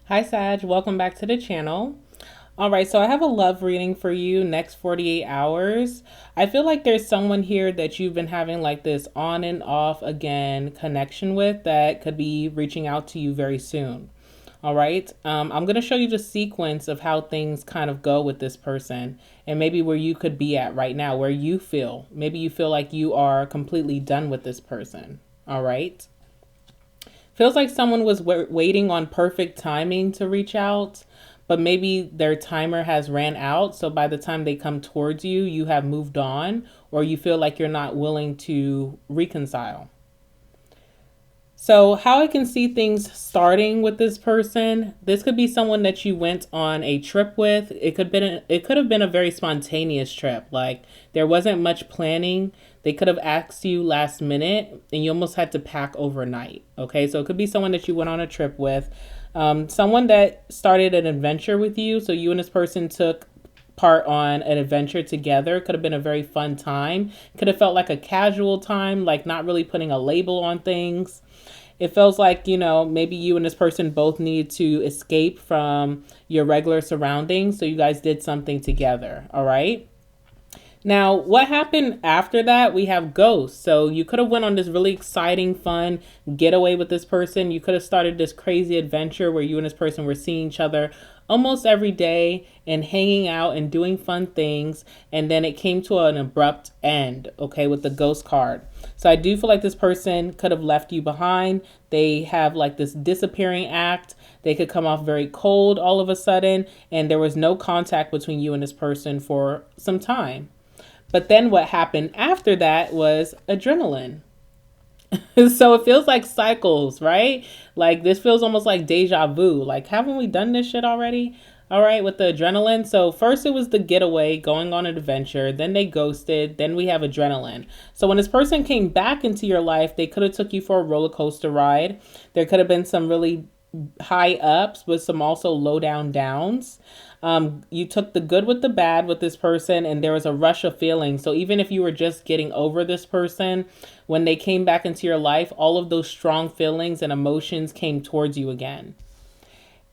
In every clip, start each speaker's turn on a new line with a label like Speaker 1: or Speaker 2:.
Speaker 1: Hi Sag, welcome back to the channel. All right, so I have a love reading for you next 48 hours. I feel like there's someone here that you've been having like this on and off again connection with that could be reaching out to you very soon. All right, I'm going to show you the sequence of how things kind of go with this person and maybe where you could be at right now, where you feel. Maybe you feel like you are completely done with this person. All right. Feels like someone was waiting on perfect timing to reach out, but maybe their timer has ran out. So by the time they come towards you, you have moved on, or you feel like you're not willing to reconcile. So, how I can see things starting with this person, this could be someone that you went on a trip with. It could have been a very spontaneous trip. Like there wasn't much planning. They could have asked you last minute and you almost had to pack overnight. Okay, so it could be someone that you went on a trip with, someone that started an adventure with you. So you and this person took part on an adventure together. Could have been a very fun time. Could have felt like a casual time, like not really putting a label on things. It feels like, maybe you and this person both need to escape from your regular surroundings. So you guys did something together. All right. Now, what happened after that? We have ghosts. So you could have went on this really exciting, fun getaway with this person. You could have started this crazy adventure where you and this person were seeing each other almost every day and hanging out and doing fun things. And then it came to an abrupt end, okay, with the ghost card. So I do feel like this person could have left you behind. They have like this disappearing act. They could come off very cold all of a sudden, and there was no contact between you and this person for some time. But then what happened after that was adrenaline. So it feels like cycles, right? Like this feels almost like deja vu. Like, haven't we done this shit already? All right, with the adrenaline. So first it was the getaway, going on an adventure. Then they ghosted. Then we have adrenaline. So when this person came back into your life, they could have took you for a roller coaster ride. There could have been some really high ups with some also low down downs. You took the good with the bad with this person, and there was a rush of feelings. So even if you were just getting over this person, when they came back into your life, all of those strong feelings and emotions came towards you again.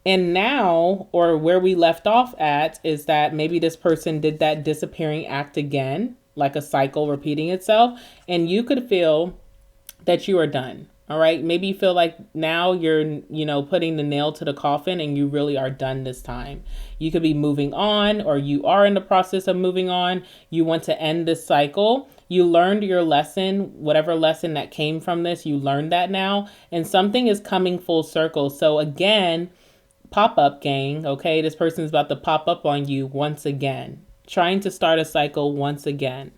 Speaker 1: And now, or where we left off at, is that maybe this person did that disappearing act again, like a cycle repeating itself, and you could feel that you are done. All right. Maybe you feel like now you're, putting the nail to the coffin and you really are done this time. You could be moving on, or you are in the process of moving on. You want to end this cycle. You learned your lesson, whatever lesson that came from this, you learned that now, and something is coming full circle. So again, pop up gang. Okay. This person is about to pop up on you once again, trying to start a cycle once again.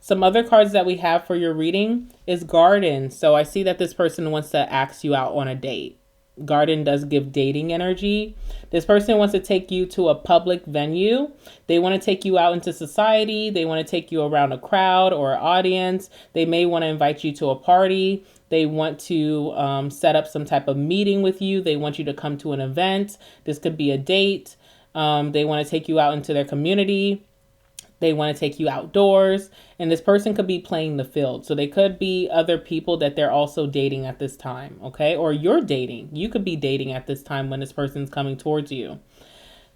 Speaker 1: Some other cards that we have for your reading is Garden. So I see that this person wants to ask you out on a date. Garden does give dating energy. This person wants to take you to a public venue. They want to take you out into society. They want to take you around a crowd or an audience. They may want to invite you to a party. They want to set up some type of meeting with you. They want you to come to an event. This could be a date. They want to take you out into their community. They want to take you outdoors, and this person could be playing the field. So they could be other people that they're also dating at this time, okay? Or you're dating. You could be dating at this time when this person's coming towards you.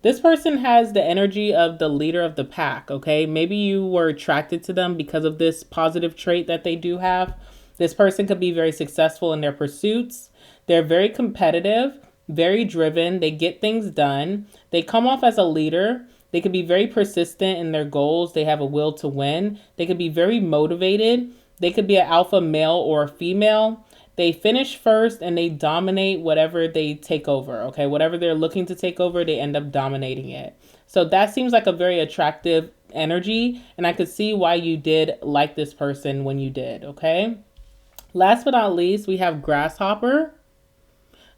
Speaker 1: This person has the energy of the leader of the pack, okay? Maybe you were attracted to them because of this positive trait that they do have. This person could be very successful in their pursuits. They're very competitive, very driven. They get things done. They come off as a leader. They could be very persistent in their goals. They have a will to win. They could be very motivated. They could be an alpha male or a female. They finish first and they dominate whatever they take over. Okay, whatever they're looking to take over, they end up dominating it. So that seems like a very attractive energy. And I could see why you did like this person when you did. Okay. Last but not least, we have Grasshopper.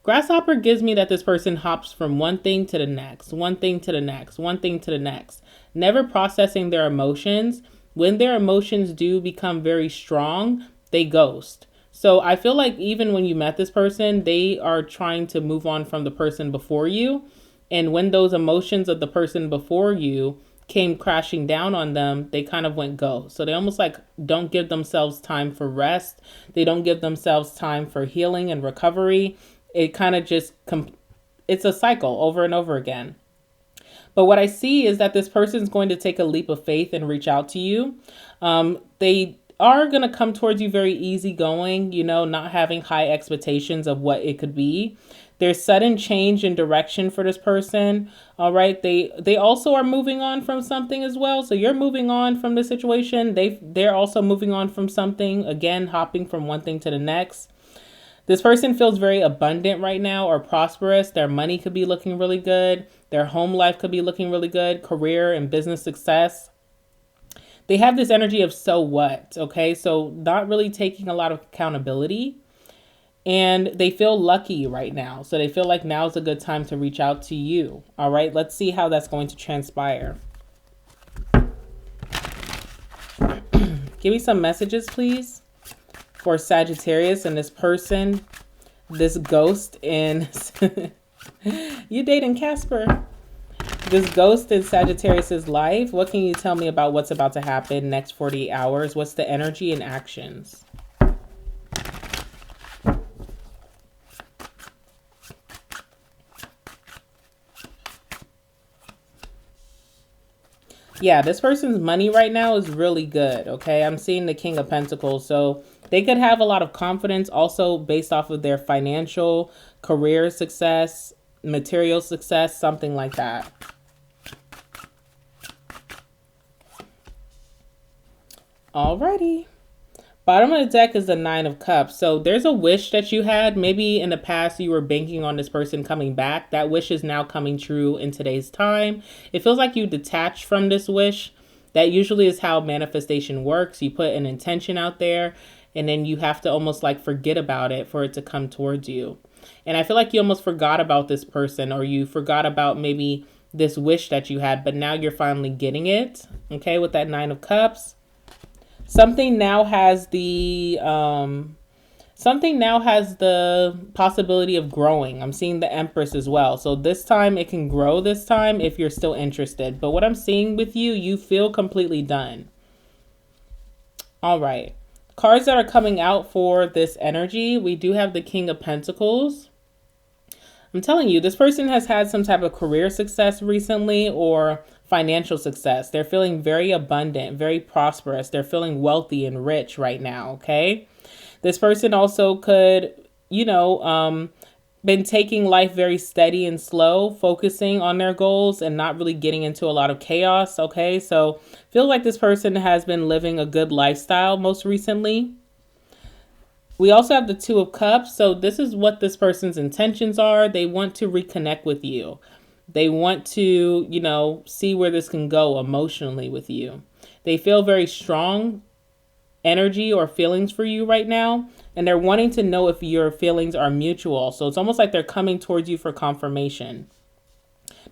Speaker 1: Grasshopper gives me that this person hops from one thing to the next, one thing to the next, one thing to the next, never processing their emotions. When their emotions do become very strong, they ghost. So I feel like even when you met this person, they are trying to move on from the person before you. And when those emotions of the person before you came crashing down on them, they kind of went ghost. So they almost like don't give themselves time for rest. They don't give themselves time for healing and recovery. It kind of just it's a cycle over and over again. But what I see is that this person's going to take a leap of faith and reach out to you. They are going to come towards you very easygoing, not having high expectations of what it could be. There's sudden change in direction for this person. All right. They also are moving on from something as well. So you're moving on from the situation. They're also moving on from something, again, hopping from one thing to the next. This person feels very abundant right now or prosperous. Their money could be looking really good. Their home life could be looking really good. Career and business success. They have this energy of so what, okay? So not really taking a lot of accountability. And they feel lucky right now. So they feel like now is a good time to reach out to you. All right, let's see how that's going to transpire. Give me some messages, please, for Sagittarius and this person, this ghost in... You dating Casper. This ghost in Sagittarius's life. What can you tell me about what's about to happen next 48 hours? What's the energy and actions? Yeah, this person's money right now is really good, okay? I'm seeing the King of Pentacles. So they could have a lot of confidence also based off of their financial, career success, material success, something like that. Alrighty. Bottom of the deck is the Nine of Cups. So there's a wish that you had. Maybe in the past you were banking on this person coming back. That wish is now coming true in today's time. It feels like you detached from this wish. That usually is how manifestation works. You put an intention out there and then you have to almost like forget about it for it to come towards you. And I feel like you almost forgot about this person, or you forgot about maybe this wish that you had, but now you're finally getting it. Okay, with that Nine of Cups. Something now has the possibility of growing. I'm seeing the Empress as well. So this time it can grow this time if you're still interested. But what I'm seeing with you, you feel completely done. All right. Cards that are coming out for this energy, we do have the King of Pentacles. I'm telling you, this person has had some type of career success recently or financial success. They're feeling very abundant, very prosperous. They're feeling wealthy and rich right now, okay? This person also could, been taking life very steady and slow, focusing on their goals and not really getting into a lot of chaos, okay? So feel like this person has been living a good lifestyle most recently. We also have the Two of Cups. So this is what this person's intentions are. They want to reconnect with you. They want to, see where this can go emotionally with you. They feel very strong energy or feelings for you right now. And they're wanting to know if your feelings are mutual. So it's almost like they're coming towards you for confirmation.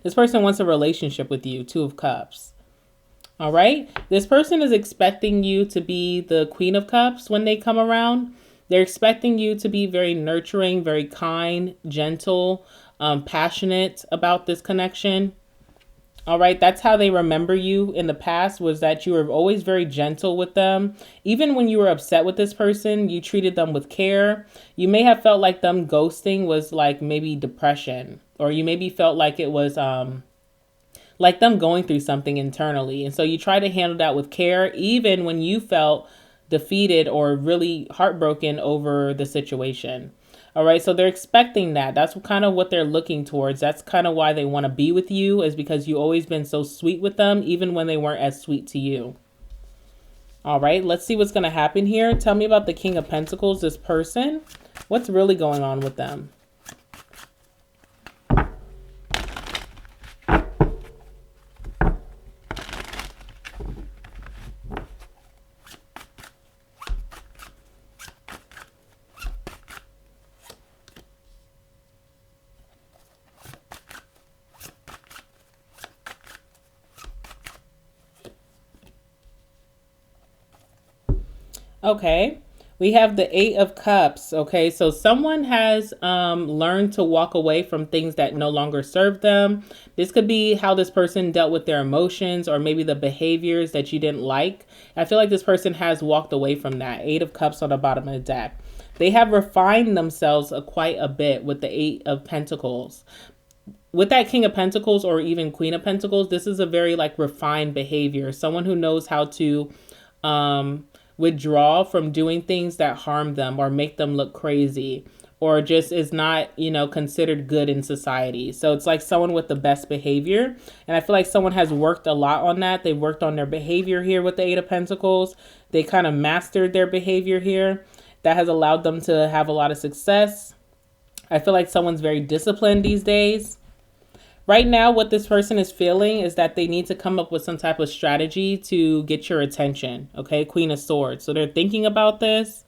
Speaker 1: This person wants a relationship with you. Two of Cups. All right. This person is expecting you to be the Queen of Cups when they come around. They're expecting you to be very nurturing, very kind, gentle, passionate about this connection. All right. That's how they remember you in the past, was that you were always very gentle with them. Even when you were upset with this person, you treated them with care. You may have felt like them ghosting was like maybe depression, or you maybe felt like it was like them going through something internally. And so you try to handle that with care, even when you felt defeated or really heartbroken over the situation. All right, so they're expecting that. That's kind of what they're looking towards. That's kind of why they want to be with you, is because you've always been so sweet with them, even when they weren't as sweet to you. All right, let's see what's going to happen here. Tell me about the King of Pentacles, this person. What's really going on with them? Okay, we have the Eight of Cups. Okay, so someone has learned to walk away from things that no longer serve them. This could be how this person dealt with their emotions, or maybe the behaviors that you didn't like. I feel like this person has walked away from that. Eight of Cups on the bottom of the deck. They have refined themselves quite a bit with the Eight of Pentacles. with that King of Pentacles or even Queen of Pentacles, this is a very like refined behavior. Someone who knows how to withdraw from doing things that harm them or make them look crazy, or just is not, you know, considered good in society. So it's like someone with the best behavior. And I feel like someone has worked a lot on that. They've worked on their behavior here with the Eight of Pentacles. They kind of mastered their behavior here. That has allowed them to have a lot of success. I feel like someone's very disciplined these days. Right now, what this person is feeling is that they need to come up with some type of strategy to get your attention. Okay, Queen of Swords. So they're thinking about this.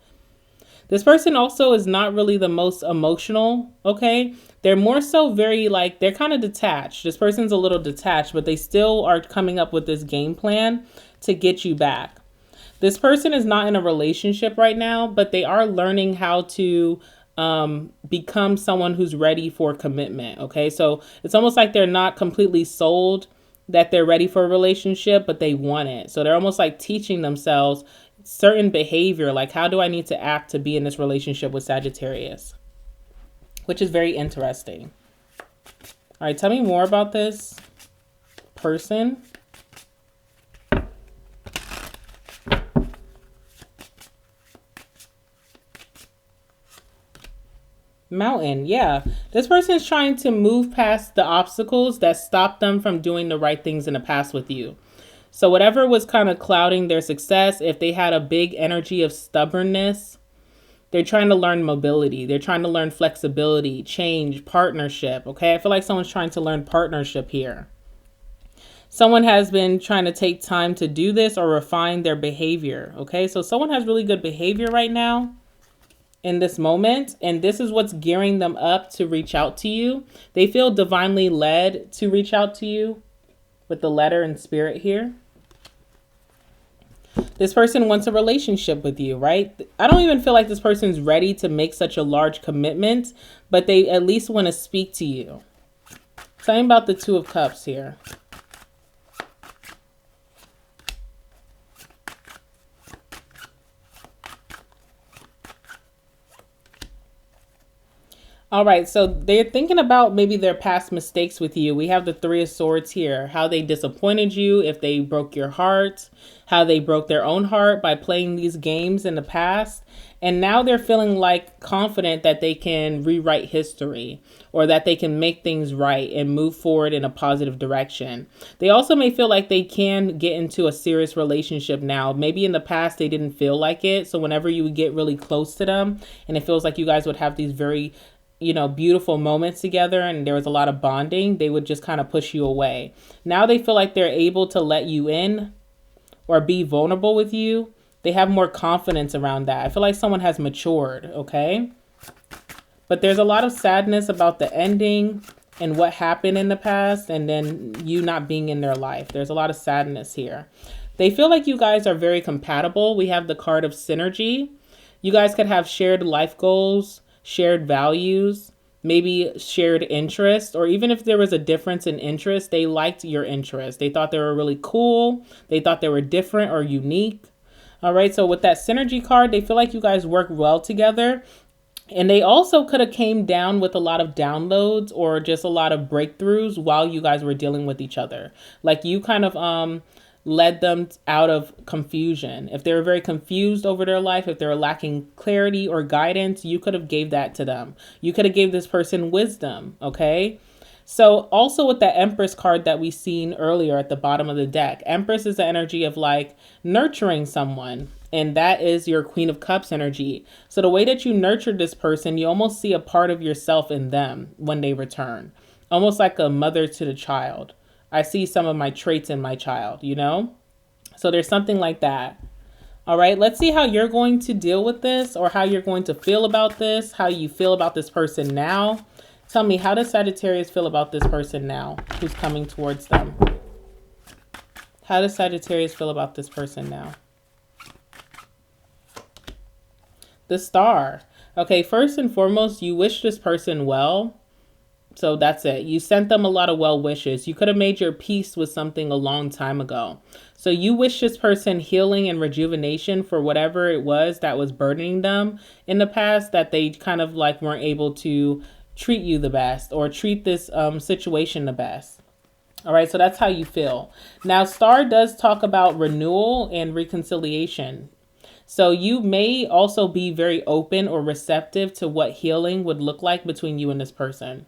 Speaker 1: This person also is not really the most emotional, okay? They're more so very like, they're kind of detached. This person's a little detached, but they still are coming up with this game plan to get you back. This person is not in a relationship right now, but they are learning how to become someone who's ready for commitment, okay? So it's almost like they're not completely sold that they're ready for a relationship, but they want it. So they're almost like teaching themselves certain behavior, like how do I need to act to be in this relationship with Sagittarius, which is very interesting. All right, tell me more about this person. Mountain, yeah. This person is trying to move past the obstacles that stopped them from doing the right things in the past with you. So whatever was kind of clouding their success, if they had a big energy of stubbornness, they're trying to learn mobility. They're trying to learn flexibility, change, partnership. Okay, I feel like someone's trying to learn partnership here. Someone has been trying to take time to do this or refine their behavior. Okay, so someone has really good behavior right now in this moment, and this is what's gearing them up to reach out to you. They feel divinely led to reach out to you with the letter and spirit here. This person wants a relationship with you, right? I don't even feel like this person's ready to make such a large commitment, but they at least want to speak to you. Tell me about the Two of Cups here. All right, so they're thinking about maybe their past mistakes with you. We have the Three of Swords here, how they disappointed you, if they broke your heart, how they broke their own heart by playing these games in the past. And now they're feeling like confident that they can rewrite history or that they can make things right and move forward in a positive direction. They also may feel like they can get into a serious relationship now. Maybe in the past they didn't feel like it. So whenever you would get really close to them and it feels like you guys would have these very, you know, beautiful moments together and there was a lot of bonding, they would just kind of push you away. Now they feel like they're able to let you in or be vulnerable with you. They have more confidence around that. I feel like someone has matured, okay? But there's a lot of sadness about the ending and what happened in the past and then you not being in their life. There's a lot of sadness here. They feel like you guys are very compatible. We have the card of synergy. You guys could have shared life goals, shared values, maybe shared interest, or even if there was a difference in interest, they liked your interest. They thought they were really cool. They thought they were different or unique. All right, so with that synergy card, they feel like you guys work well together. And they also could have came down with a lot of downloads or just a lot of breakthroughs while you guys were dealing with each other. Like you kind of led them out of confusion. If they were very confused over their life, if they were lacking clarity or guidance, you could have gave that to them. You could have gave this person wisdom, okay? So also with the Empress card that we seen earlier at the bottom of the deck, Empress is the energy of like nurturing someone. And that is your Queen of Cups energy. So the way that you nurtured this person, you almost see a part of yourself in them when they return. Almost like a mother to the child. I see some of my traits in my child, you know? So there's something like that. All right, let's see how you're going to deal with this or how you're going to feel about this, how you feel about this person now. Tell me, how does Sagittarius feel about this person now who's coming towards them? How does Sagittarius feel about this person now? The Star. Okay, first and foremost, you wish this person well. So that's it. You sent them a lot of well wishes. You could have made your peace with something a long time ago. So you wish this person healing and rejuvenation for whatever it was that was burdening them in the past that they kind of like weren't able to treat you the best or treat this situation the best. All right, so that's how you feel. Now, Star does talk about renewal and reconciliation. So you may also be very open or receptive to what healing would look like between you and this person.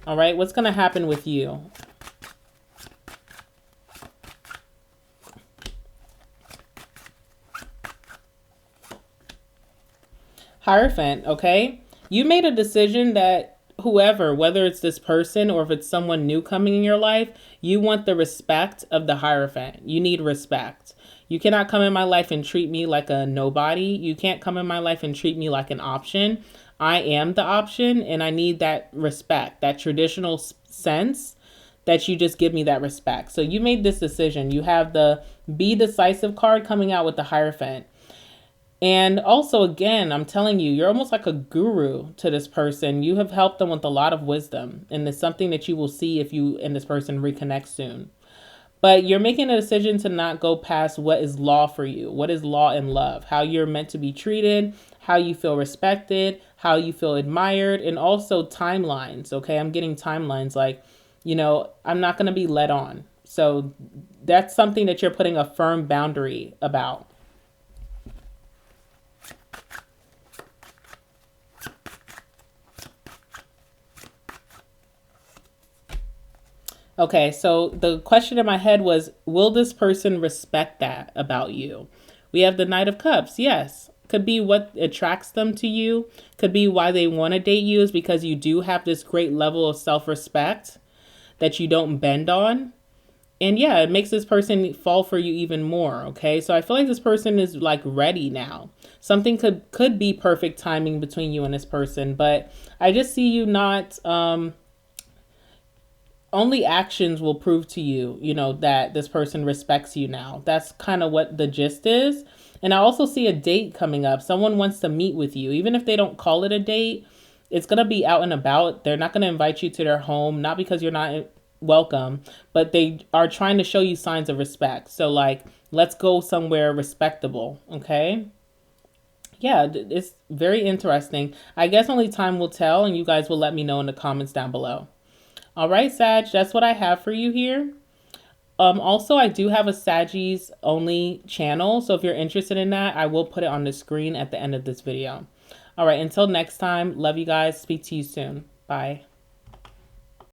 Speaker 1: All right, what's going to happen with you? Hierophant, okay? You made a decision that whoever, whether it's this person or if it's someone new coming in your life, you want the respect of the Hierophant. You need respect. You cannot come in my life and treat me like a nobody. You can't come in my life and treat me like an option. I am the option, and I need that respect, that traditional sense that you just give me that respect. So you made this decision. You have the Be Decisive card coming out with the Hierophant. And also, again, I'm telling you, you're almost like a guru to this person. You have helped them with a lot of wisdom. And it's something that you will see if you and this person reconnect soon. But you're making a decision to not go past what is law for you. What is law and love? How you're meant to be treated, how you feel respected, how you feel admired, and also timelines. Okay, I'm getting timelines like, I'm not going to be led on. So that's something that you're putting a firm boundary about. Okay, so the question in my head was, will this person respect that about you? We have the Knight of Cups. Yes. Could be what attracts them to you. Could be why they want to date you is because you do have this great level of self-respect that you don't bend on. And yeah, it makes this person fall for you even more, okay? So I feel like this person is like ready now. Something could be perfect timing between you and this person, but I just see you not only actions will prove to you, that this person respects you now. That's kind of what the gist is. And I also see a date coming up. Someone wants to meet with you. Even if they don't call it a date, it's going to be out and about. They're not going to invite you to their home, not because you're not welcome, but they are trying to show you signs of respect. So like, let's go somewhere respectable, okay? Yeah, it's very interesting. I guess only time will tell, and you guys will let me know in the comments down below. All right, Sag, that's what I have for you here. Also, I do have a Saggies only channel. So if you're interested in that, I will put it on the screen at the end of this video. All right, until next time, love you guys. Speak to you soon. Bye.